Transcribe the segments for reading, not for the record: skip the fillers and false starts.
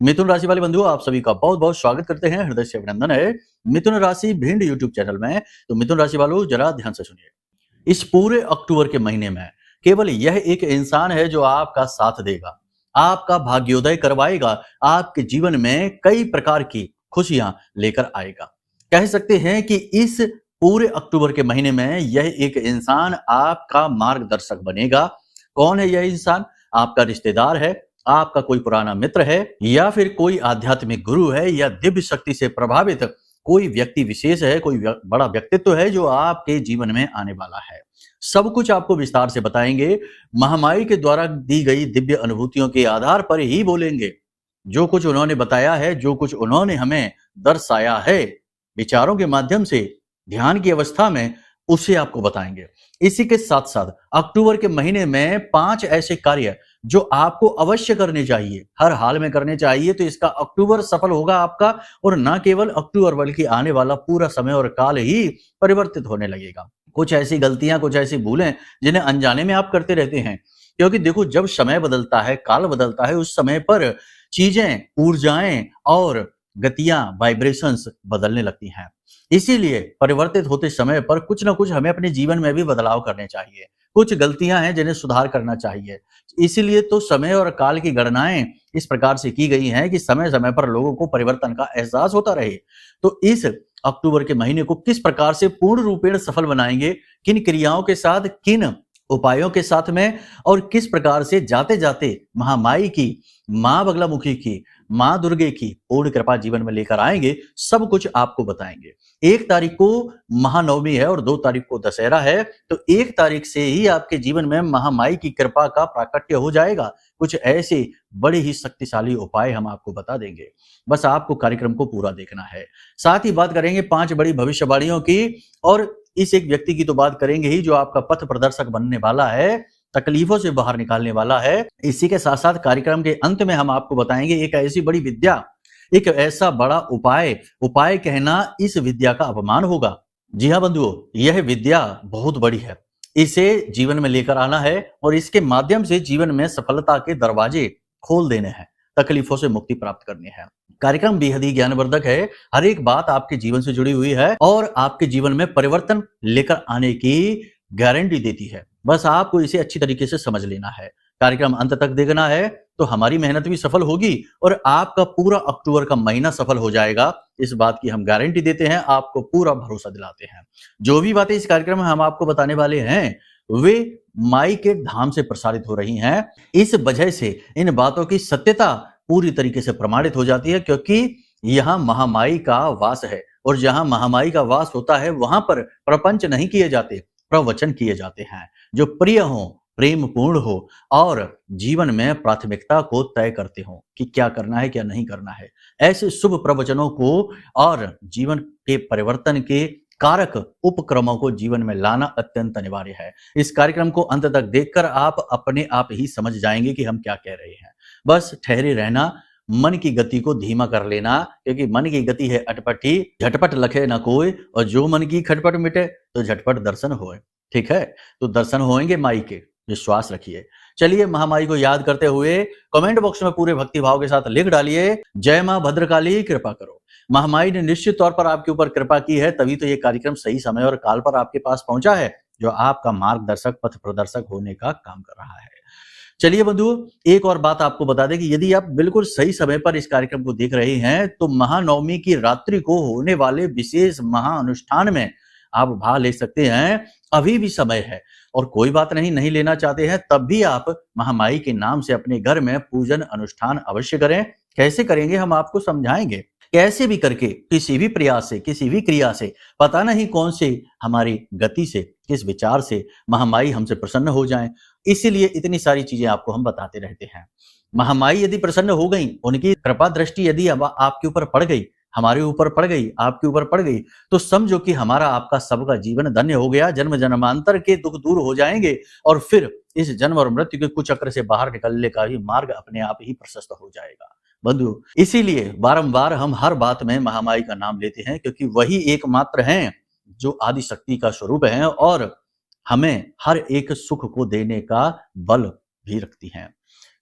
मिथुन राशि वाले बंधुओं, आप सभी का बहुत बहुत स्वागत करते हैं। हृदय से अभिनंदन है मिथुन राशि भिंड यूट्यूब चैनल में। तो मिथुन राशि वालों, जरा ध्यान से सुनिए। इस पूरे अक्टूबर के महीने में केवल यह एक इंसान है जो आपका साथ देगा, आपका भाग्योदय करवाएगा, आपके जीवन में कई प्रकार की खुशियां लेकर आएगा। कह सकते हैं कि इस पूरे अक्टूबर के महीने में यह एक इंसान आपका मार्गदर्शक बनेगा। कौन है यह इंसान? आपका रिश्तेदार है, आपका कोई पुराना मित्र है, या फिर कोई आध्यात्मिक गुरु है, या दिव्य शक्ति से प्रभावित कोई व्यक्ति विशेष है, कोई बड़ा व्यक्तित्व है जो आपके जीवन में आने वाला है। सब कुछ आपको विस्तार से बताएंगे। महामाई के द्वारा दी गई दिव्य अनुभूतियों के आधार पर ही बोलेंगे। जो कुछ उन्होंने बताया है, जो कुछ उन्होंने हमें दर्शाया है, विचारों के माध्यम से, ध्यान की अवस्था में, उसे आपको बताएंगे। इसी के साथ साथ अक्टूबर के महीने में 5 ऐसे कार्य जो आपको अवश्य करने चाहिए, हर हाल में करने चाहिए, तो इसका अक्टूबर सफल होगा आपका। और न केवल अक्टूबर बल्कि आने वाला पूरा समय और काल ही परिवर्तित होने लगेगा। कुछ ऐसी गलतियां, कुछ ऐसी भूलें जिन्हें अनजाने में आप करते रहते हैं, क्योंकि देखो, जब समय बदलता है, काल बदलता है, उस समय पर चीजें, ऊर्जाएं और गतियां, वाइब्रेशंस बदलने लगती हैं। इसीलिए परिवर्तित होते समय पर कुछ ना कुछ हमें अपने जीवन में भी बदलाव करने चाहिए। कुछ गलतियां हैं जिन्हें सुधार करना चाहिए। इसीलिए तो समय और काल की गणनाएं इस प्रकार से की गई हैं कि समय समय पर लोगों को परिवर्तन का एहसास होता रहे। तो इस अक्टूबर के महीने को किस प्रकार से पूर्ण रूपेण सफल बनाएंगे, किन क्रियाओं के साथ, किन उपायों के साथ में, और किस प्रकार से जाते जाते महामाई की, मां बगलामुखी की, मां दुर्गे की पूर्ण कृपा जीवन में लेकर आएंगे, सब कुछ आपको बताएंगे। 1 तारीख को महानवमी है और 2 तारीख को दशहरा है। तो 1 तारीख से ही आपके जीवन में महामाई की कृपा का प्राकट्य हो जाएगा। कुछ ऐसे बड़े ही शक्तिशाली उपाय हम आपको बता देंगे। बस आपको कार्यक्रम को पूरा देखना है। साथ ही बात करेंगे 5 बड़ी भविष्यवाणियों की, और इस एक व्यक्ति की तो बात करेंगे ही जो आपका पथ प्रदर्शक बनने वाला है, तकलीफों से बाहर निकालने वाला है। इसी के साथ साथ कार्यक्रम के अंत में हम आपको बताएंगे एक ऐसी बड़ी विद्या, एक ऐसा बड़ा उपाय। उपाय कहना इस विद्या का अपमान होगा। जी हाँ बंधुओं, यह विद्या बहुत बड़ी है। इसे जीवन में लेकर आना है और इसके माध्यम से जीवन में सफलता के दरवाजे खोल देने हैं, तकलीफों से मुक्ति प्राप्त करनी है। कार्यक्रम बेहद ही ज्ञानवर्धक है। हर एक बात आपके जीवन से जुड़ी हुई है और आपके जीवन में परिवर्तन लेकर आने की गारंटी देती है। बस आपको इसे अच्छी तरीके से समझ लेना है। कार्यक्रम अंत तक देखना है तो हमारी मेहनत भी सफल होगी और आपका पूरा अक्टूबर का महीना सफल हो जाएगा। इस बात की हम गारंटी देते हैं, आपको पूरा भरोसा दिलाते हैं। जो भी बातें इस कार्यक्रम में हम आपको बताने वाले हैं, वे माई के धाम से प्रसारित हो रही हैं। इस वजह से इन बातों की सत्यता पूरी तरीके से प्रमाणित हो जाती है, क्योंकि यहाँ महामाई का वास है और जहां महामाई का वास होता है वहां पर प्रपंच नहीं किए जाते, प्रवचन किए जाते हैं जो प्रिय हो, प्रेम पूर्ण हो और जीवन में प्राथमिकता को तय करते हो कि क्या करना है, क्या नहीं करना है। ऐसे शुभ प्रवचनों को और जीवन के परिवर्तन के कारक उपक्रमों को जीवन में लाना अत्यंत अनिवार्य है। इस कार्यक्रम को अंत तक देखकर आप अपने आप ही समझ जाएंगे कि हम क्या कह रहे हैं। बस ठहरे रहना, मन की गति को धीमा कर लेना, क्योंकि मन की गति है अटपटी, झटपट लखे न कोई, और जो मन की खटपट मिटे तो झटपट दर्शन होए। ठीक है, तो दर्शन होंगे माई के, विश्वास रखिए। चलिए महामाई को याद करते हुए कमेंट बॉक्स में पूरे भक्ति भाव के साथ लिख डालिए, जय मां भद्रकाली कृपा करो। महामाई ने निश्चित तौर पर आपके ऊपर कृपा की है, तभी तो ये कार्यक्रम सही समय और काल पर आपके पास पहुंचा है, जो आपका मार्गदर्शक, पथ प्रदर्शक होने का काम कर रहा है। चलिए बंधुओं, एक और बात आपको बता दें कि यदि आप बिल्कुल सही समय पर इस कार्यक्रम को देख रहे हैं तो महानवमी की रात्रि को होने वाले विशेष महाअनुष्ठान में आप भाग ले सकते हैं। अभी भी समय है, और कोई बात नहीं, नहीं लेना चाहते हैं तब भी आप महामाई के नाम से अपने घर में पूजन अनुष्ठान अवश्य करें। कैसे करेंगे हम आपको समझाएंगे। कैसे भी करके, किसी भी प्रयास से, किसी भी क्रिया से, पता नहीं कौन से हमारी गति से, किस विचार से महामाई हमसे प्रसन्न हो जाएं। इसीलिए इतनी सारी चीजें आपको हम बताते रहते हैं। महामाई यदि प्रसन्न हो गई, उनकी कृपा दृष्टि यदि अब आपके ऊपर पड़ गई, हमारे ऊपर पड़ गई, आपके ऊपर पड़ गई, तो समझो कि हमारा आपका सबका जीवन धन्य हो गया। जन्म जन्मांतर के दुख दूर हो जाएंगे और फिर इस जन्म और मृत्यु के कुचक्र से बाहर निकलने का भी मार्ग अपने आप ही प्रशस्त हो जाएगा। बंधु, इसीलिए बारंबार हम हर बात में महामाई का नाम लेते हैं, क्योंकि वही एकमात्र हैं जो आदि शक्ति का स्वरूप है और हमें हर एक सुख को देने का बल भी रखती हैं।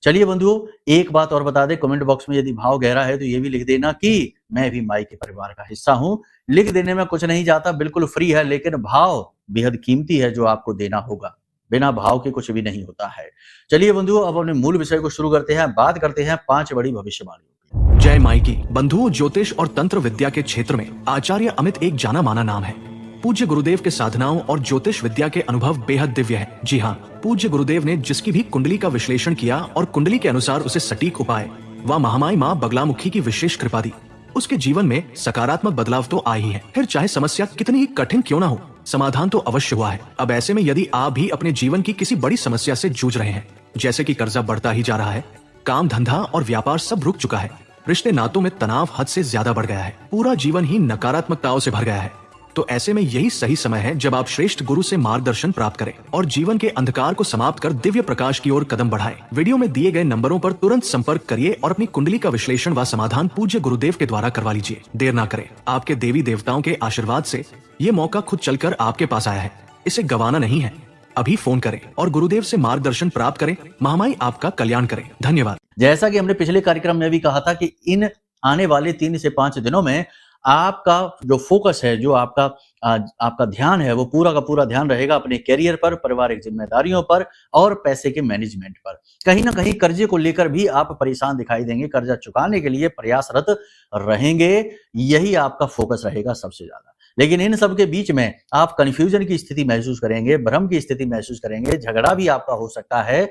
चलिए बंधुओं, एक बात और बता दें, कमेंट बॉक्स में यदि भाव गहरा है तो ये भी लिख देना कि मैं भी माई के परिवार का हिस्सा हूं। लिख देने में कुछ नहीं जाता, बिल्कुल फ्री है, लेकिन भाव बेहद कीमती है जो आपको देना होगा। बिना भाव के कुछ भी नहीं होता है। चलिए बंधुओं, अब अपने मूल विषय को शुरू करते हैं। बात करते हैं 5 बड़ी भविष्यवाणियों की। जय माई की। बंधुओं, ज्योतिष और तंत्र विद्या के क्षेत्र में आचार्य अमित एक जाना माना नाम है। पूज्य गुरुदेव के साधनाओं और ज्योतिष विद्या के अनुभव बेहद दिव्य है। जी हाँ, पूज्य गुरुदेव ने जिसकी भी कुंडली का विश्लेषण किया और कुंडली के अनुसार उसे सटीक उपाय व महामाई माँ बगलामुखी की विशेष कृपा दी, उसके जीवन में सकारात्मक बदलाव तो आए ही है। फिर चाहे समस्या कितनी ही कठिन क्यों ना हो, समाधान तो अवश्य हुआ है। अब ऐसे में यदि आप भी अपने जीवन की किसी बड़ी समस्या से जूझ रहे हैं, जैसे कि कर्जा बढ़ता ही जा रहा है, काम धंधा और व्यापार सब रुक चुका है, रिश्ते नातों में तनाव हद से ज्यादा बढ़ गया है, पूरा जीवन ही नकारात्मकताओं से भर गया है, तो ऐसे में यही सही समय है जब आप श्रेष्ठ गुरु से मार्गदर्शन प्राप्त करें और जीवन के अंधकार को समाप्त कर दिव्य प्रकाश की ओर कदम बढ़ाएं। वीडियो में दिए गए नंबरों पर तुरंत संपर्क करिए और अपनी कुंडली का विश्लेषण व समाधान पूज्य गुरुदेव के द्वारा करवा लीजिए। देर ना करें, आपके देवी देवताओं के आशीर्वाद से ये मौका खुद चलकर आपके पास आया है, इसे गंवाना नहीं है। अभी फोन करें और गुरुदेव से मार्गदर्शन प्राप्त करें। महामाई आपका कल्याण करें। धन्यवाद। जैसा कि हमने पिछले कार्यक्रम में भी कहा था कि इन आने वाले 3 से 5 दिनों में आपका जो फोकस है, जो आपका ध्यान है, वो पूरा का पूरा ध्यान रहेगा अपने करियर पर, पारिवारिक जिम्मेदारियों पर और पैसे के मैनेजमेंट पर। कहीं ना कहीं कर्जे को लेकर भी आप परेशान दिखाई देंगे, कर्जा चुकाने के लिए प्रयासरत रहेंगे, यही आपका फोकस रहेगा सबसे ज्यादा। लेकिन इन सब के बीच में आप कंफ्यूजन की स्थिति महसूस करेंगे, भ्रम की स्थिति महसूस करेंगे, झगड़ा भी आपका हो सकता है,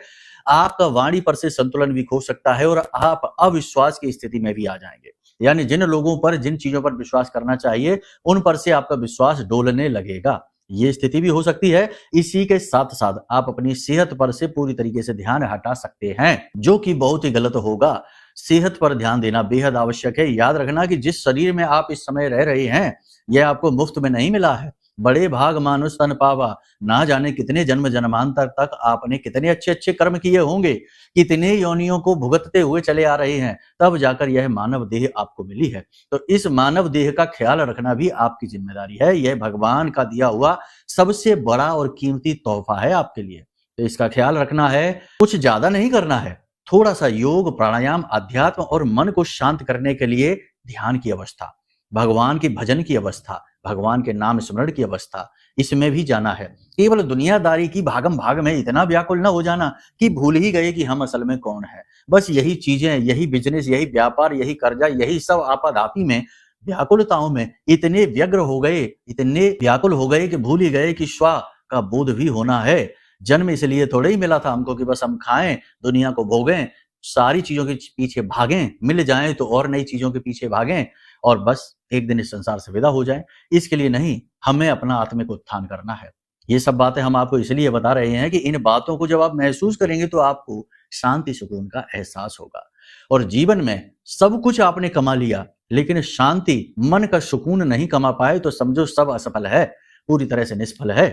आपका वाणी पर से संतुलन भी खो सकता है और आप अविश्वास की स्थिति में भी आ जाएंगे। यानी जिन लोगों पर, जिन चीजों पर विश्वास करना चाहिए, उन पर से आपका विश्वास डोलने लगेगा। ये स्थिति भी हो सकती है। इसी के साथ साथ आप अपनी सेहत पर से पूरी तरीके से ध्यान हटा सकते हैं, जो कि बहुत ही गलत होगा। सेहत पर ध्यान देना बेहद आवश्यक है। याद रखना कि जिस शरीर में आप इस समय रह रहे हैं, यह आपको मुफ्त में नहीं मिला है। बड़े भाग मानुष तन पावा, ना जाने कितने जन्म जन्मांतर तक आपने कितने अच्छे अच्छे कर्म किए होंगे, कितने योनियों को भुगतते हुए चले आ रहे हैं, तब जाकर यह मानव देह आपको मिली है। तो इस मानव देह का ख्याल रखना भी आपकी जिम्मेदारी है। यह भगवान का दिया हुआ सबसे बड़ा और कीमती तोहफा है आपके लिए। तो इसका ख्याल रखना है। कुछ ज्यादा नहीं करना है, थोड़ा सा योग, प्राणायाम, अध्यात्म और मन को शांत करने के लिए ध्यान की अवस्था, भगवान की भजन की अवस्था, भगवान के नाम स्मरण की अवस्था, इसमें भी जाना है। केवल दुनियादारी की भागम भाग में इतना व्याकुल न हो जाना कि भूल ही गए कि हम असल में कौन है। बस यही चीजें, यही बिजनेस, यही व्यापार, यही कर्जा, यही सब आपाधापी में, व्याकुलताओं में इतने व्यग्र हो गए, इतने व्याकुल हो गए कि भूल ही गए कि स्व का बोध भी होना है। जन्म इसलिए थोड़े ही मिला था हमको कि बस हम खाएं, दुनिया को भोगें, सारी चीजों के पीछे भागें, मिल जाएं तो और नई चीजों के पीछे भागें और बस एक दिन इस संसार से विदा हो जाएं। इसके लिए नहीं, हमें अपना आत्मिक उत्थान करना है। ये सब बातें हम आपको इसलिए बता रहे हैं कि इन बातों को जब आप महसूस करेंगे तो आपको शांति सुकून का एहसास होगा। और जीवन में सब कुछ आपने कमा लिया, लेकिन शांति, मन का सुकून नहीं कमा पाए तो समझो सब असफल है, पूरी तरह से निष्फल है।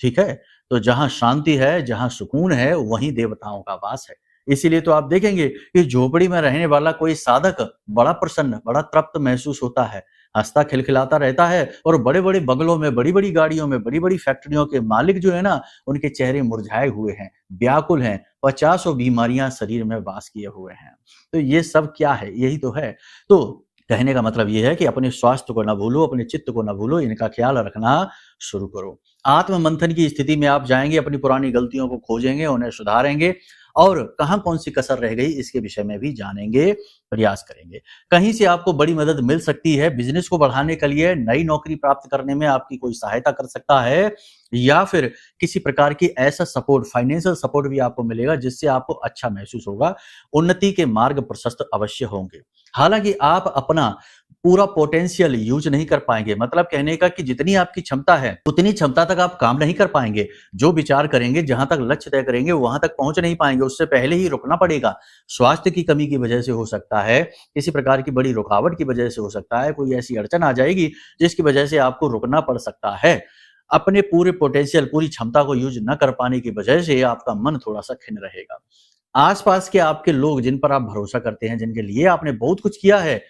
ठीक है, तो जहां शांति है, जहां सुकून है, वहीं देवताओं का वास है। इसीलिए तो आप देखेंगे कि झोपड़ी में रहने वाला कोई साधक बड़ा प्रसन्न, बड़ा तृप्त महसूस होता है, हंसता खिलखिलाता रहता है। और बड़े बड़े बंगलों में, बड़ी बड़ी गाड़ियों में, बड़ी बड़ी फैक्ट्रियों के मालिक जो है ना, उनके चेहरे मुरझाए हुए हैं, व्याकुल हैं, 50 बीमारियां शरीर में वास किए हुए हैं। तो ये सब क्या है? यही तो है। तो कहने का मतलब ये है कि अपने स्वास्थ्य को ना भूलो, अपने चित्त को ना भूलो, इनका ख्याल रखना शुरू करो। आत्म मंथन की स्थिति में आप जाएंगे, अपनी पुरानी गलतियों को खोजेंगे, उन्हें सुधारेंगे और कहां कौन सी कसर रह गई इसके विषय में भी जानेंगे, प्रयास करेंगे। कहीं से आपको बड़ी मदद मिल सकती है, बिजनेस को बढ़ाने के लिए, नई नौकरी प्राप्त करने में आपकी कोई सहायता कर सकता है, या फिर किसी प्रकार की ऐसा सपोर्ट, फाइनेंशियल सपोर्ट भी आपको मिलेगा जिससे आपको अच्छा महसूस होगा। उन्नति के मार्ग प्रशस्त अवश्य होंगे। हालांकि आप अपना पूरा पोटेंशियल यूज नहीं कर पाएंगे, मतलब कहने का कि जितनी आपकी क्षमता है उतनी क्षमता तक आप काम नहीं कर पाएंगे। जो विचार करेंगे, जहां तक लक्ष्य तय करेंगे, वहां तक पहुंच नहीं पाएंगे, उससे पहले ही रुकना पड़ेगा। स्वास्थ्य की कमी की वजह से हो सकता है, किसी प्रकार की बड़ी रुकावट की वजह से हो सकता है, कोई ऐसी अड़चन आ जाएगी जिसकी वजह से आपको रुकना पड़ सकता है। अपने पूरे पोटेंशियल, पूरी क्षमता को यूज न कर पाने की वजह से आपका मन थोड़ा सा खिन्न रहेगा। आसपास के आपके लोग जिन पर आप भरोसा करते हैं, जिनके लिए आपने बहुत कुछ किया है,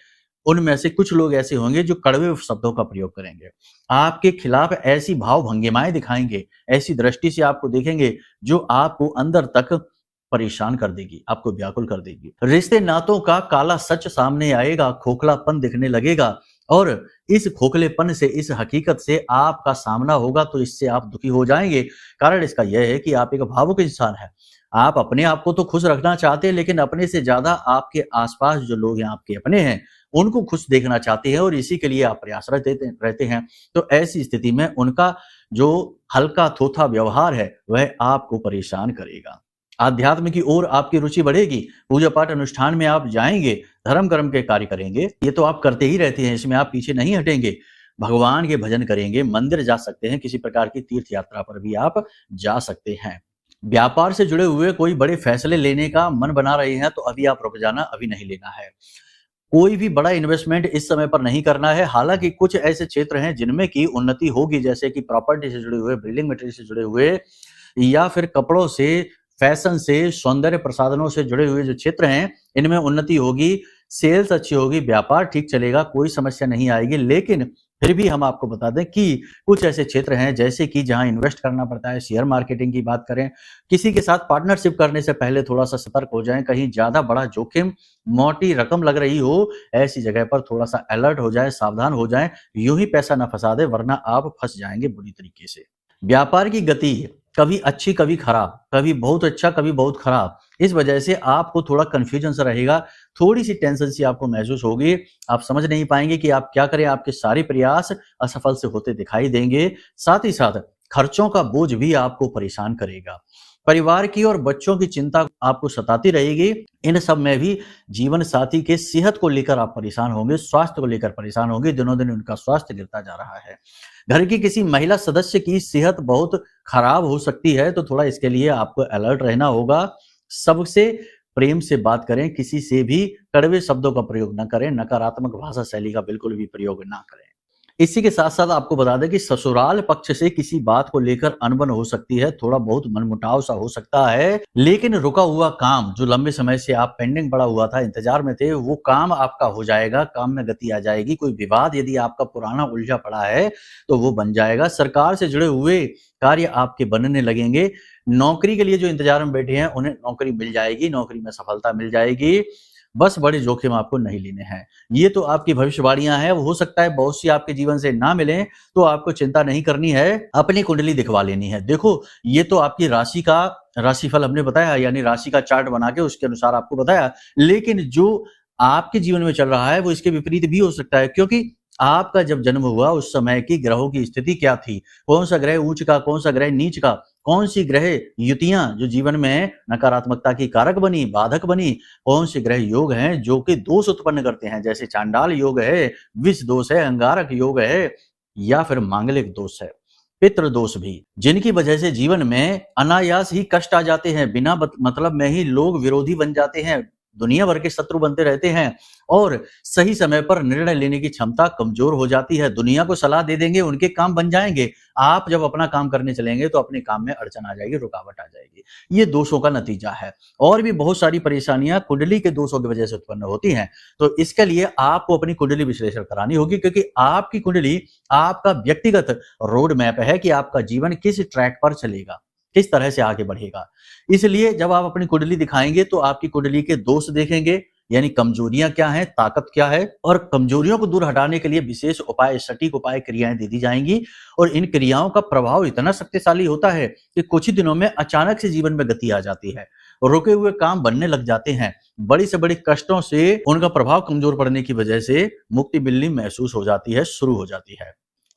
उनमें से कुछ लोग ऐसे होंगे जो कड़वे शब्दों का प्रयोग करेंगे, आपके खिलाफ ऐसी भाव भंगिमाएं दिखाएंगे, ऐसी दृष्टि से आपको देखेंगे जो आपको अंदर तक परेशान कर देगी, आपको व्याकुल कर देगी। रिश्ते नातों का काला सच सामने आएगा, खोखलापन दिखने लगेगा और इस खोखलेपन से, इस हकीकत से आपका सामना होगा तो इससे आप दुखी हो जाएंगे। कारण इसका यह है कि आप एक भावुक इंसान हैं। आप अपने आप को तो खुश रखना चाहते हैं, लेकिन अपने से ज्यादा आपके आसपास जो लोग हैं, आपके अपने हैं, उनको खुश देखना चाहते हैं और इसी के लिए आप प्रयासरत रहते हैं। तो ऐसी स्थिति में उनका जो हल्का थोथा व्यवहार है वह आपको परेशान करेगा। आध्यात्म की ओर आपकी रुचि बढ़ेगी, पूजा पाठ अनुष्ठान में आप जाएंगे, धर्म कर्म के कार्य करेंगे, ये तो आप करते ही रहते हैं, इसमें आप पीछे नहीं हटेंगे। भगवान के भजन करेंगे, मंदिर जा सकते हैं, किसी प्रकार की तीर्थ यात्रा पर भी आप जा सकते हैं। व्यापार से जुड़े हुए कोई बड़े फैसले लेने का मन बना रहे हैं तो अभी आप रुक जाना, अभी नहीं लेना है। कोई भी बड़ा इन्वेस्टमेंट इस समय पर नहीं करना है। हालांकि कुछ ऐसे क्षेत्र हैं जिनमें की उन्नति होगी, जैसे कि प्रॉपर्टी से जुड़े हुए, बिल्डिंग मटेरियल से जुड़े हुए, या फिर कपड़ों से, फैशन से, सौंदर्य प्रसाधनों से जुड़े हुए जो क्षेत्र हैं, इनमें उन्नति होगी, सेल्स अच्छी होगी, व्यापार ठीक चलेगा, कोई समस्या नहीं आएगी। लेकिन फिर भी हम आपको बता दें कि कुछ ऐसे क्षेत्र हैं जैसे कि जहां इन्वेस्ट करना पड़ता है, शेयर मार्केटिंग की बात करें, किसी के साथ पार्टनरशिप करने से पहले थोड़ा सा सतर्क हो जाएं, कहीं ज्यादा बड़ा जोखिम, मोटी रकम लग रही हो, ऐसी जगह पर थोड़ा सा अलर्ट हो जाए, सावधान हो जाएं, यूं ही पैसा न फंसा दे, वरना आप फंस जाएंगे बुरी तरीके से। व्यापार की गति कभी अच्छी कभी खराब, कभी बहुत अच्छा कभी बहुत खराब, इस वजह से आपको थोड़ा कंफ्यूजन सा रहेगा, थोड़ी सी टेंशन सी आपको महसूस होगी, आप समझ नहीं पाएंगे कि आप क्या करें, आपके सारे प्रयास असफल से होते दिखाई देंगे। साथ ही साथ खर्चों का बोझ भी आपको परेशान करेगा। परिवार की और बच्चों की चिंता आपको सताती रहेगी। इन सब में भी जीवन साथी के सेहत को लेकर आप परेशान होंगे, स्वास्थ्य को लेकर परेशान होंगे, दिनों दिन उनका स्वास्थ्य गिरता जा रहा है। घर की किसी महिला सदस्य की सेहत बहुत खराब हो सकती है, तो थोड़ा इसके लिए आपको अलर्ट रहना होगा। सबसे प्रेम से बात करें, किसी से भी कड़वे शब्दों का प्रयोग न करें, नकारात्मक भाषा शैली का बिल्कुल भी प्रयोग ना करें। इसी के साथ साथ आपको बता दें कि ससुराल पक्ष से किसी बात को लेकर अनबन हो सकती है, थोड़ा बहुत मनमुटाव सा हो सकता है, लेकिन रुका हुआ काम जो लंबे समय से आप पेंडिंग पड़ा हुआ था, इंतजार में थे, वो काम आपका हो जाएगा, काम में गति आ जाएगी। कोई विवाद यदि आपका पुराना उलझा पड़ा है तो वो बन जाएगा। सरकार से जुड़े हुए कार्य आपके बनने लगेंगे। नौकरी के लिए जो इंतजार में बैठे हैं उन्हें नौकरी मिल जाएगी, नौकरी में सफलता मिल जाएगी। बस बड़े जोखिम आपको नहीं लेने हैं। ये तो आपकी भविष्यवाणियां हैं, वो हो सकता है बहुत सी आपके जीवन से ना मिलें, तो आपको चिंता नहीं करनी है, अपनी कुंडली दिखवा लेनी है। देखो, ये तो आपकी राशि का राशिफल हमने बताया, यानी राशि का चार्ट बना के उसके अनुसार आपको बताया, लेकिन जो आपके जीवन में चल रहा है वो इसके विपरीत भी हो सकता है, क्योंकि आपका जब जन्म हुआ उस समय की ग्रहों की स्थिति क्या थी, कौन सा ग्रह उच्च का, कौन सा ग्रह नीच का, कौन सी ग्रह युतियां जो जीवन में नकारात्मकता की कारक बनी, बाधक बनी, कौन से ग्रह योग हैं जो कि दोष उत्पन्न करते हैं, जैसे चांडाल योग है, विष दोष है, अंगारक योग है, या फिर मांगलिक दोष है, पितृ दोष भी, जिनकी वजह से जीवन में अनायास ही कष्ट आ जाते हैं, बिना मतलब में ही लोग विरोधी बन जाते हैं, दुनिया भर के शत्रु बनते रहते हैं और सही समय पर निर्णय लेने की क्षमता कमजोर हो जाती है। दुनिया को सलाह दे देंगे, उनके काम बन जाएंगे, आप जब अपना काम करने चलेंगे तो अपने काम में अड़चन आ जाएगी, रुकावट आ जाएगी। ये दोषों का नतीजा है। और भी बहुत सारी परेशानियां कुंडली के दोषों की वजह से उत्पन्न होती हैं, तो इसके लिए आपको अपनी कुंडली विश्लेषण करानी होगी, क्योंकि आपकी कुंडली आपका व्यक्तिगत रोड मैप है कि आपका जीवन किस ट्रैक पर चलेगा, किस तरह से आगे बढ़ेगा। इसलिए जब आप अपनी कुंडली दिखाएंगे तो आपकी कुंडली के दोष देखेंगे, यानी कमजोरियां क्या हैं, ताकत क्या है, और कमजोरियों को दूर हटाने के लिए विशेष उपाय, सटीक उपाय, क्रियाएं दे दी जाएंगी। और इन क्रियाओं का प्रभाव इतना शक्तिशाली होता है कि कुछ ही दिनों में अचानक से जीवन में गति आ जाती है, रुके हुए काम बनने लग जाते हैं, बड़ी से बड़ी कष्टों से उनका प्रभाव कमजोर पड़ने की वजह से मुक्ति मिलनी महसूस हो जाती है, शुरू हो जाती है।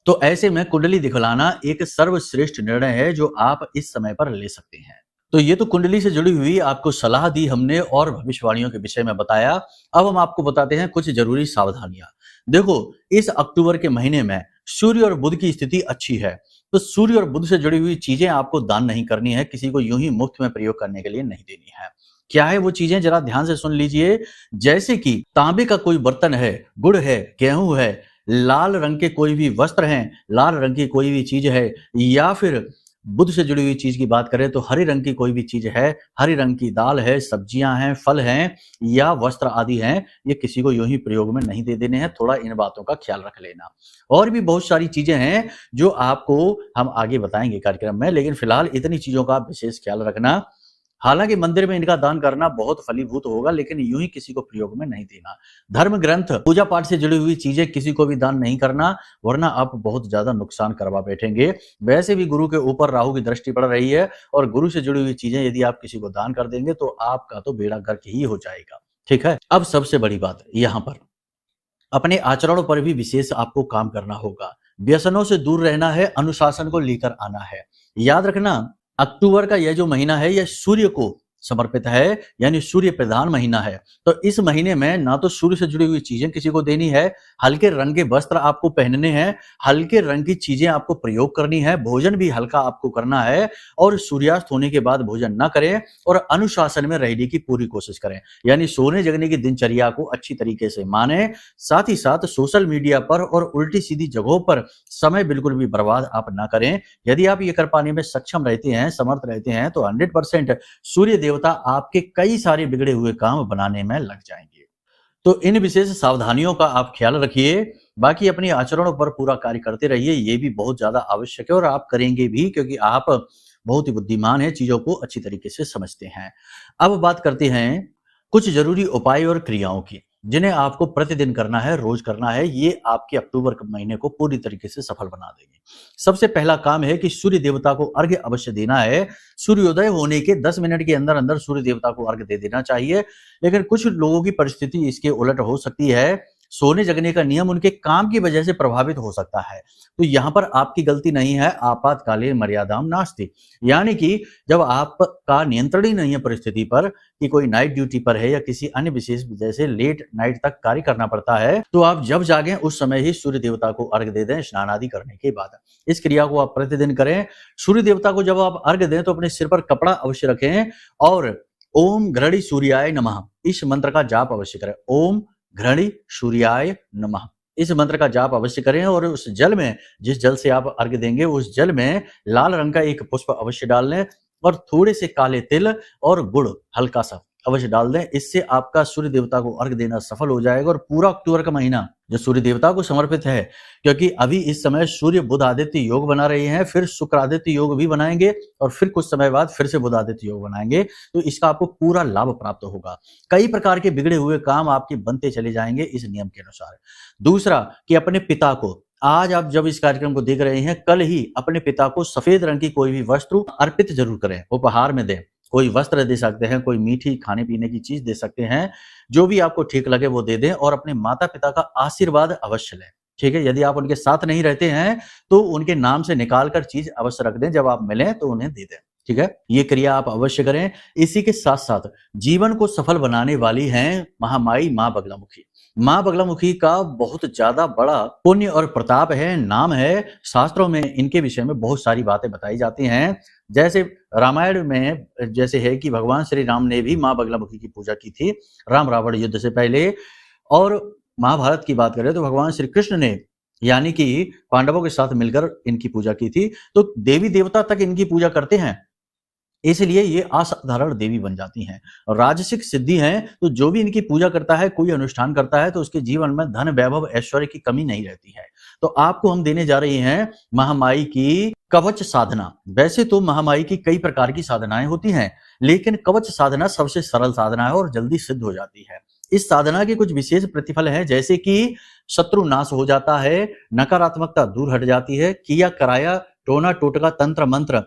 तो ऐसे में कुंडली दिखलाना एक सर्वश्रेष्ठ निर्णय है जो आप इस समय पर ले सकते हैं। तो ये तो कुंडली से जुड़ी हुई आपको सलाह दी हमने और भविष्यवाणियों के विषय में बताया। अब हम आपको बताते हैं कुछ जरूरी सावधानियां। देखो, इस अक्टूबर के महीने में सूर्य और बुध की स्थिति अच्छी है, तो सूर्य और बुध से जुड़ी हुई चीजें आपको दान नहीं करनी है, किसी को यूं ही मुफ्त में प्रयोग करने के लिए नहीं देनी है। क्या है वो चीजें, जरा ध्यान से सुन लीजिए। जैसे कि तांबे का कोई बर्तन है, गुड़ है, गेहूं है, लाल रंग के कोई भी वस्त्र हैं, लाल रंग की कोई भी चीज है, या फिर बुध से जुड़ी हुई चीज की बात करें तो हरे रंग की कोई भी चीज है, हरी रंग की दाल है, सब्जियां हैं, फल हैं या वस्त्र आदि हैं, ये किसी को यूं ही प्रयोग में नहीं दे देने हैं, थोड़ा इन बातों का ख्याल रख लेना। और भी बहुत सारी चीजें हैं जो आपको हम आगे बताएंगे कार्यक्रम में, लेकिन फिलहाल इतनी चीजों का विशेष ख्याल रखना। हालांकि मंदिर में इनका दान करना बहुत फलीभूत होगा, लेकिन यूं ही किसी को प्रयोग में नहीं देना। धर्म ग्रंथ, पूजा पाठ से जुड़ी हुई चीजें किसी को भी दान नहीं करना, वरना आप बहुत ज्यादा नुकसान करवा बैठेंगे। वैसे भी गुरु के ऊपर राहु की दृष्टि पड़ रही है, और गुरु से जुड़ी हुई चीजें यदि आप किसी को दान कर देंगे तो आपका तो बेड़ा गर्क ही हो जाएगा। ठीक है। अब सबसे बड़ी बात यहाँ पर, अपने आचरणों पर भी विशेष आपको काम करना होगा। व्यसनों से दूर रहना है, अनुशासन को लेकर आना है। याद रखना, अक्टूबर का यह जो महीना है यह सूर्य को समर्पित है, यानी सूर्य प्रधान महीना है। तो इस महीने में ना तो सूर्य से जुड़ी हुई चीजें किसी को देनी है, हल्के रंग के वस्त्र आपको पहनने हैं, हल्के रंग की चीजें आपको प्रयोग करनी है, भोजन भी हल्का आपको करना है, और सूर्यास्त होने के बाद भोजन न करें, और अनुशासन में रहने की पूरी कोशिश करें, यानी सोने जगने की दिनचर्या को अच्छी तरीके से माने। साथ ही साथ सोशल मीडिया पर और उल्टी सीधी जगहों पर समय बिल्कुल भी बर्बाद आप ना करें। यदि आप ये कर पाने में सक्षम रहते हैं, समर्थ रहते हैं, तो 100% सूर्य देवता आपके कई सारे बिगड़े हुए काम बनाने में लग जाएंगे। तो इन विशेष सावधानियों का आप ख्याल रखिए। बाकी अपनी आचरणों पर पूरा कार्य करते रहिए, ये भी बहुत ज्यादा आवश्यक है, और आप करेंगे भी, क्योंकि आप बहुत ही बुद्धिमान हैं, चीजों को अच्छी तरीके से समझते हैं। अब बात करते हैं कुछ जरूरी उपाय और क्रियाओं की, जिन्हें आपको प्रतिदिन करना है, रोज करना है। ये आपके अक्टूबर के महीने को पूरी तरीके से सफल बना देंगे। सबसे पहला काम है कि सूर्य देवता को अर्घ्य अवश्य देना है। सूर्योदय होने के 10 मिनट के अंदर अंदर सूर्य देवता को अर्घ्य दे देना चाहिए। लेकिन कुछ लोगों की परिस्थिति इसके उलट हो सकती है, सोने जगने का नियम उनके काम की वजह से प्रभावित हो सकता है। तो यहां पर आपकी गलती नहीं है, आपातकालीन मर्यादाम नास्ति, यानी कि जब आपका नियंत्रण ही नहीं है परिस्थिति पर, कि कोई नाइट ड्यूटी पर है या किसी अन्य विशेष वजह से लेट नाइट तक कार्य करना पड़ता है, तो आप जब जागें उस समय ही सूर्य देवता को अर्घ्य दे दें, स्नान आदि करने के बाद। इस क्रिया को आप प्रतिदिन करें। सूर्य देवता को जब आप अर्घ्य दें तो अपने सिर पर कपड़ा अवश्य रखें, और ओम घृणी सूर्याय नमः इस मंत्र का जाप अवश्य करें। ओम घृणी सूर्याय नमः इस मंत्र का जाप अवश्य करें, और उस जल में, जिस जल से आप अर्घ्य देंगे, उस जल में लाल रंग का एक पुष्प अवश्य डाल लें, और थोड़े से काले तिल और गुड़ हल्का सा अवश्य डाल दें। इससे आपका सूर्य देवता को अर्घ्य देना सफल हो जाएगा। और पूरा अक्टूबर का महीना जो सूर्य देवता को समर्पित है, क्योंकि अभी इस समय सूर्य बुध आदित्य योग बना रहे हैं, फिर शुक्र आदित्य योग भी बनाएंगे, और फिर कुछ समय बाद फिर से बुध आदित्य योग बनाएंगे, तो इसका आपको पूरा लाभ प्राप्त होगा। कई प्रकार के बिगड़े हुए काम आपके बनते चले जाएंगे इस नियम के अनुसार। दूसरा, कि अपने पिता को, आज आप जब इस कार्यक्रम को देख रहे हैं, कल ही अपने पिता को सफेद रंग की कोई भी वस्तु अर्पित जरूर करें, उपहार में दें। कोई वस्त्र दे सकते हैं, कोई मीठी खाने पीने की चीज दे सकते हैं, जो भी आपको ठीक लगे वो दे दें, और अपने माता पिता का आशीर्वाद अवश्य लें। ठीक है। यदि आप उनके साथ नहीं रहते हैं तो उनके नाम से निकाल कर चीज अवश्य रख दें, जब आप मिलें तो उन्हें दे दें। ठीक है। ये क्रिया आप अवश्य करें। इसी के साथ साथ जीवन को सफल बनाने वाली हैं महामाई मां बगलामुखी। मां बगलामुखी का बहुत ज्यादा बड़ा पुण्य और प्रताप है, नाम है। शास्त्रों में इनके विषय में बहुत सारी बातें बताई जाती हैं। जैसे रामायण में जैसे है कि भगवान श्री राम ने भी मां बगलामुखी की पूजा की थी राम रावण युद्ध से पहले। और महाभारत की बात करें तो भगवान श्री कृष्ण ने, यानी कि पांडवों के साथ मिलकर इनकी पूजा की थी। तो देवी देवता तक इनकी पूजा करते हैं, इसलिए ये असाधारण देवी बन जाती हैं। और राजसिक सिद्धि हैं, तो जो भी इनकी पूजा करता है, कोई अनुष्ठान करता है, तो उसके जीवन में धन वैभव ऐश्वर्य की कमी नहीं रहती है। तो आपको हम देने जा रहे हैं महामाई की कवच साधना। वैसे तो महामाई की कई प्रकार की साधनाएं होती हैं, लेकिन कवच साधना सबसे सरल साधना है और जल्दी सिद्ध हो जाती है। इस साधना के कुछ विशेष प्रतिफल हैं, जैसे कि शत्रु नाश हो जाता है, नकारात्मकता दूर हट जाती है, किया कराया टोना टोटका तंत्र मंत्र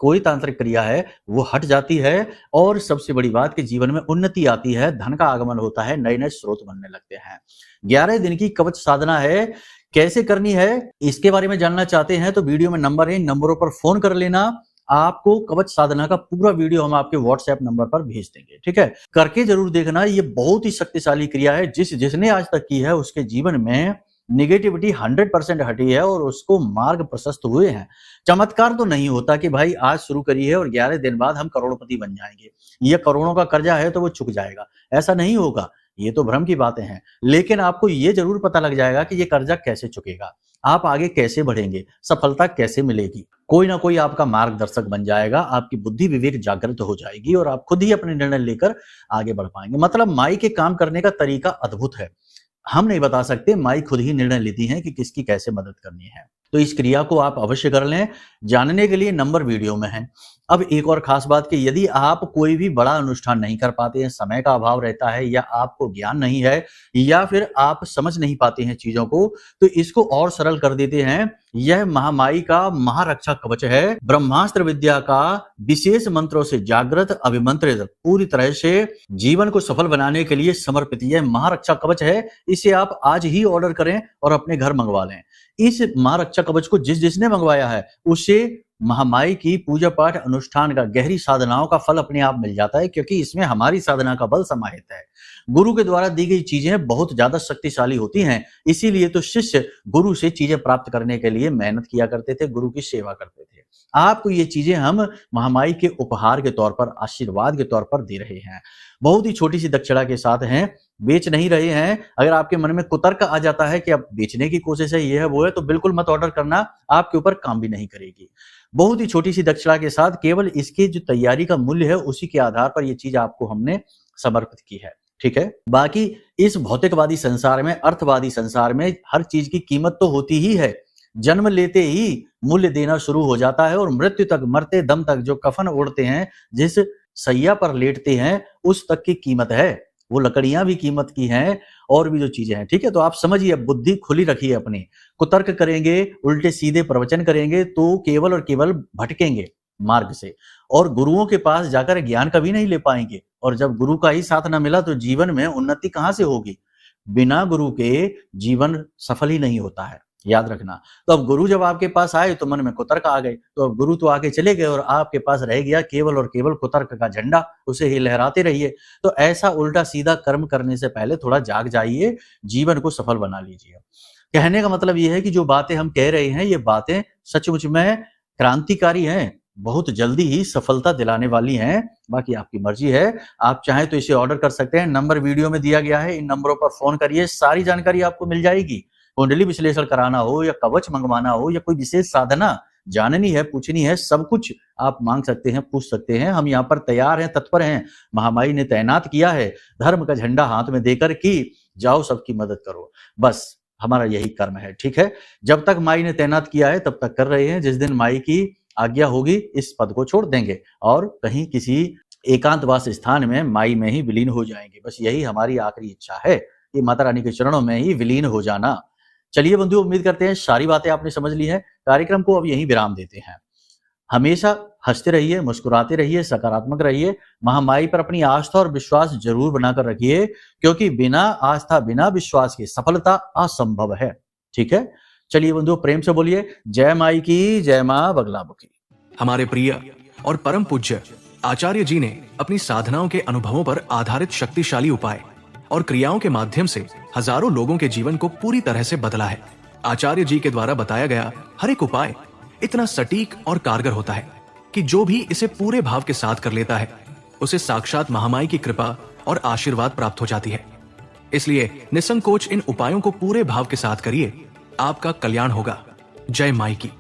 कोई तांत्रिक क्रिया है वो हट जाती है, और सबसे बड़ी बात कि जीवन में उन्नति आती है, धन का आगमन होता है, नए नए स्रोत बनने लगते हैं। 11 दिन की कवच साधना है। कैसे करनी है इसके बारे में जानना चाहते हैं तो वीडियो में नंबर है, इन नंबरों पर फोन कर लेना। आपको कवच साधना का पूरा वीडियो हम आपके व्हाट्सएप नंबर पर भेज देंगे। ठीक है। करके जरूर देखना, ये बहुत ही शक्तिशाली क्रिया है। जिसने आज तक की है उसके जीवन में निगेटिविटी 100% हटी है, और उसको मार्ग प्रशस्त हुए हैं। चमत्कार तो नहीं होता कि भाई आज शुरू करी है और 11 दिन बाद हम करोड़पति बन जाएंगे, ये करोड़ों का कर्जा है तो वो चुक जाएगा, ऐसा नहीं होगा। ये तो भ्रम की बातें हैं। लेकिन आपको ये जरूर पता लग जाएगा कि ये कर्जा कैसे चुकेगा, आप आगे कैसे बढ़ेंगे, सफलता कैसे मिलेगी। कोई ना कोई आपका मार्गदर्शक बन जाएगा, आपकी बुद्धि विवेक जागृत हो जाएगी, और आप खुद ही अपने निर्णय लेकर आगे बढ़ पाएंगे। मतलब माई के काम करने का तरीका अद्भुत है। हम नहीं बता सकते, माई खुद ही निर्णय लेती हैं कि किसकी कैसे मदद करनी है। तो इस क्रिया को आप अवश्य कर लें। जानने के लिए नंबर वीडियो में है, अब एक और खास बात कि यदि आप कोई भी बड़ा अनुष्ठान नहीं कर पाते हैं, समय का अभाव रहता है या आपको ज्ञान नहीं है या फिर आप समझ नहीं पाते हैं चीजों को, तो इसको और सरल कर देते हैं। यह महामाई का महारक्षा कवच है। ब्रह्मास्त्र विद्या का विशेष मंत्रों से जागृत, अभिमंत्रित, पूरी तरह से जीवन को सफल बनाने के लिए समर्पित यह महारक्षा कवच है। इसे आप आज ही ऑर्डर करें और अपने घर मंगवा लें। इस महारक्षा कवच को जिसने मंगवाया है उसे महामाई की पूजा पाठ अनुष्ठान का, गहरी साधनाओं का फल अपने आप मिल जाता है, क्योंकि इसमें हमारी साधना का बल समाहित है। गुरु के द्वारा दी गई चीजें बहुत ज्यादा शक्तिशाली होती हैं, इसीलिए तो शिष्य गुरु से चीजें प्राप्त करने के लिए मेहनत किया करते थे, गुरु की सेवा करते थे। आपको ये चीजें हम महामाई के उपहार के तौर पर, आशीर्वाद के तौर पर दे रहे हैं। बहुत ही छोटी सी दक्षिणा के साथ हैं, बेच नहीं रहे हैं। अगर आपके मन में कुतर्क आ जाता है कि अब बेचने की कोशिश है, ये है वो है, तो बिल्कुल मत ऑर्डर करना, आपके ऊपर काम भी नहीं करेगी। बहुत ही छोटी सी दक्षिणा के साथ केवल इसके जो तैयारी का मूल्य है उसी के आधार पर ये चीज आपको हमने समर्पित की है। ठीक है, बाकी इस भौतिकवादी संसार में, अर्थवादी संसार में हर चीज की कीमत तो होती ही है। जन्म लेते ही मूल्य देना शुरू हो जाता है और मृत्यु तक, मरते दम तक जो कफन ओढ़ते हैं, जिस सैया पर लेटते हैं, उस तक की कीमत है। वो लकड़ियां भी कीमत की हैं और भी जो चीजें हैं। ठीक है, तो आप समझिए, बुद्धि खुली रखिए अपनी। कुतर्क करेंगे, उल्टे सीधे प्रवचन करेंगे तो केवल और केवल भटकेंगे मार्ग से और गुरुओं के पास जाकर ज्ञान कभी नहीं ले पाएंगे। और जब गुरु का ही साथ ना मिला तो जीवन में उन्नति कहां से होगी? बिना गुरु के जीवन सफल ही नहीं होता है, याद रखना। तो अब गुरु जब आपके पास आए तो मन में कुतर्क आ गए, तो अब गुरु तो आके चले गए और आपके पास रह गया केवल और केवल कुतर्क का झंडा, उसे ही लहराते रहिए। तो ऐसा उल्टा सीधा कर्म करने से पहले थोड़ा जाग जाइए, जीवन को सफल बना लीजिए। कहने का मतलब यह है कि जो बातें हम कह रहे हैं, ये बातें सचमुच में क्रांतिकारी हैं, बहुत जल्दी ही सफलता दिलाने वाली हैं। बाकी आपकी मर्जी है, आप चाहें तो इसे ऑर्डर कर सकते हैं। नंबर वीडियो में दिया गया है, इन नंबरों पर फोन करिए, सारी जानकारी आपको मिल जाएगी। कुंडली विश्लेषण कराना हो या कवच मंगवाना हो या कोई विशेष साधना जाननी है, पूछनी है, सब कुछ आप मांग सकते हैं, पूछ सकते हैं। हम यहाँ पर तैयार हैं, तत्पर हैं। महामाई ने तैनात किया है धर्म का झंडा हाथ में देकर कि जाओ सबकी मदद करो, बस हमारा यही कर्म है। ठीक है, जब तक माई ने तैनात किया है तब तक कर रहे हैं। जिस दिन माई की आज्ञा होगी इस पद को छोड़ देंगे और कहीं किसी एकांतवास स्थान में माई में ही विलीन हो जाएंगे। बस यही हमारी आखिरी इच्छा है कि माता रानी के चरणों में ही विलीन हो जाना। चलिए बंधु, उम्मीद करते हैं सारी बातें आपने समझ ली हैं। कार्यक्रम को अब यहीं विराम देते हैं। हमेशा हंसते रहिए, मुस्कुराते रहिए, सकारात्मक रहिए। महामाई पर अपनी आस्था और विश्वास जरूर बनाकर रखिए, क्योंकि बिना आस्था, बिना विश्वास के सफलता असंभव है। ठीक है, चलिए बंधु, प्रेम से बोलिए जय माई की, जय मां बगलामुखी। हमारे प्रिय और परम पूज्य आचार्य जी ने अपनी साधनाओं के अनुभवों पर आधारित शक्तिशाली उपाय और क्रियाओं के माध्यम से हजारों लोगों के जीवन को पूरी तरह से बदला है। आचार्य जी के द्वारा बताया गया हर एक उपाय इतना सटीक और कारगर होता है कि जो भी इसे पूरे भाव के साथ कर लेता है, उसे साक्षात महामाई की कृपा और आशीर्वाद प्राप्त हो जाती है। इसलिए निसंकोच इन उपायों को पूरे भाव के साथ करिए, आपका कल्याण होगा। जय माई की।